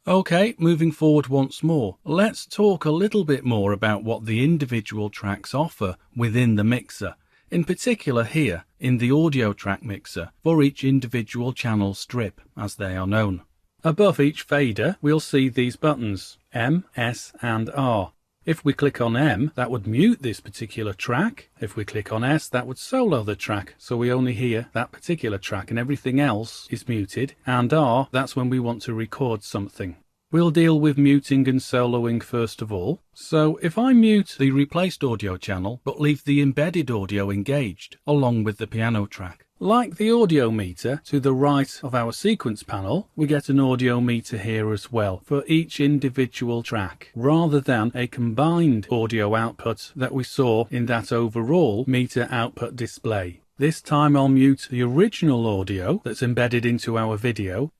Okay, moving forward once more, let's talk a little bit more about what the individual tracks offer within the mixer, in particular here in the audio track mixer for each individual channel strip, as they are known. Above each fader we'll see these buttons M, S and R. If we click on M, that would mute this particular track. If we click on S, that would solo the track, so we only hear that particular track and everything else is muted. And R, that's when we want to record something. We'll deal with muting and soloing first of all. So if I mute the replaced audio channel but leave the embedded audio engaged along with the piano track, like the audio meter to the right of our sequence panel, we get an audio meter here as well for each individual track, rather than a combined audio output that we saw in that overall meter output display. This time I'll mute the original audio that's embedded into our video.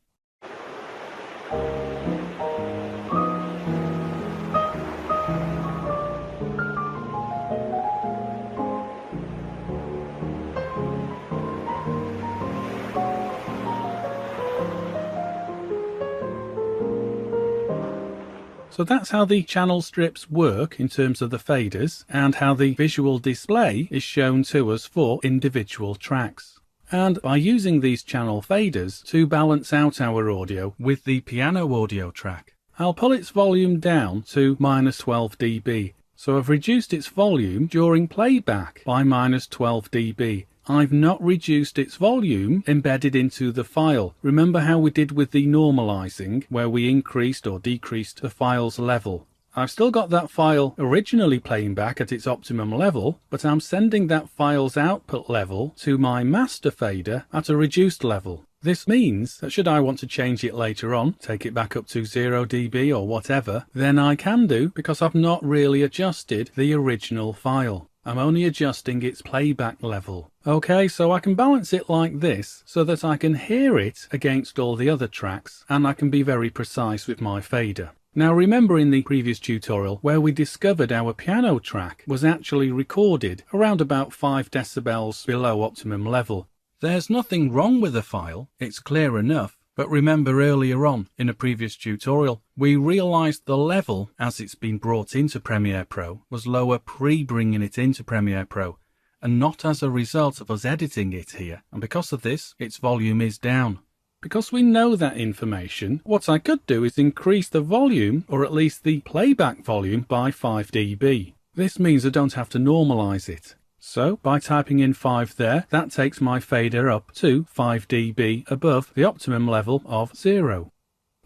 So that's how the channel strips work in terms of the faders and how the visual display is shown to us for individual tracks. And by using these channel faders to balance out our audio with the piano audio track, I'll pull its volume down to -12 dB. So I've reduced its volume during playback by -12 dB. I've not reduced its volume embedded into the file. Remember how we did with the normalizing, where we increased or decreased the file's level. I've still got that file originally playing back at its optimum level, but I'm sending that file's output level to my master fader at a reduced level. This means that should I want to change it later on, take it back up to 0 dB or whatever, then I can do, because I've not really adjusted the original file. I'm only adjusting its playback level. Okay, so I can balance it like this so that I can hear it against all the other tracks, and I can be very precise with my fader. Now remember in the previous tutorial where we discovered our piano track was actually recorded around about 5 decibels below optimum level. There's nothing wrong with the file, it's clear enough. But remember earlier on in a previous tutorial, we realized the level as it's been brought into Premiere Pro was lower pre-bringing it into Premiere Pro and not as a result of us editing it here. And because of this, its volume is down. Because we know that information, what I could do is increase the volume, or at least the playback volume, by 5 dB. This means I don't have to normalize it. So, by typing in 5 there, that takes my fader up to 5 dB above the optimum level of 0.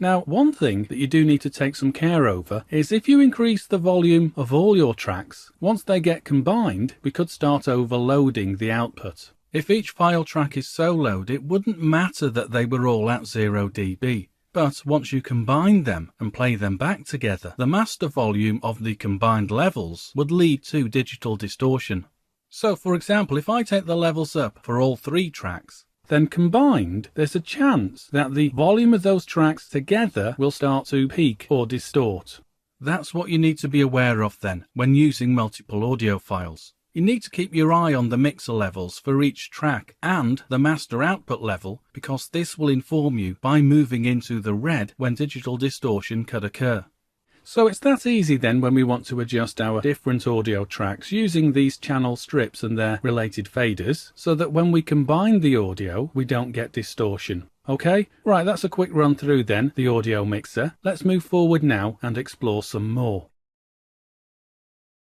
Now, one thing that you do need to take some care over is if you increase the volume of all your tracks, once they get combined, we could start overloading the output. If each file track is soloed, it wouldn't matter that they were all at 0 dB. But once you combine them and play them back together, the master volume of the combined levels would lead to digital distortion. So, for example, if I take the levels up for all 3 tracks, then combined, there's a chance that the volume of those tracks together will start to peak or distort. That's what you need to be aware of then, when using multiple audio files. You need to keep your eye on the mixer levels for each track and the master output level, because this will inform you by moving into the red when digital distortion could occur. So it's that easy then when we want to adjust our different audio tracks using these channel strips and their related faders, so that when we combine the audio we don't get distortion. Okay, right, that's a quick run through then, the audio mixer. Let's move forward now and explore some more.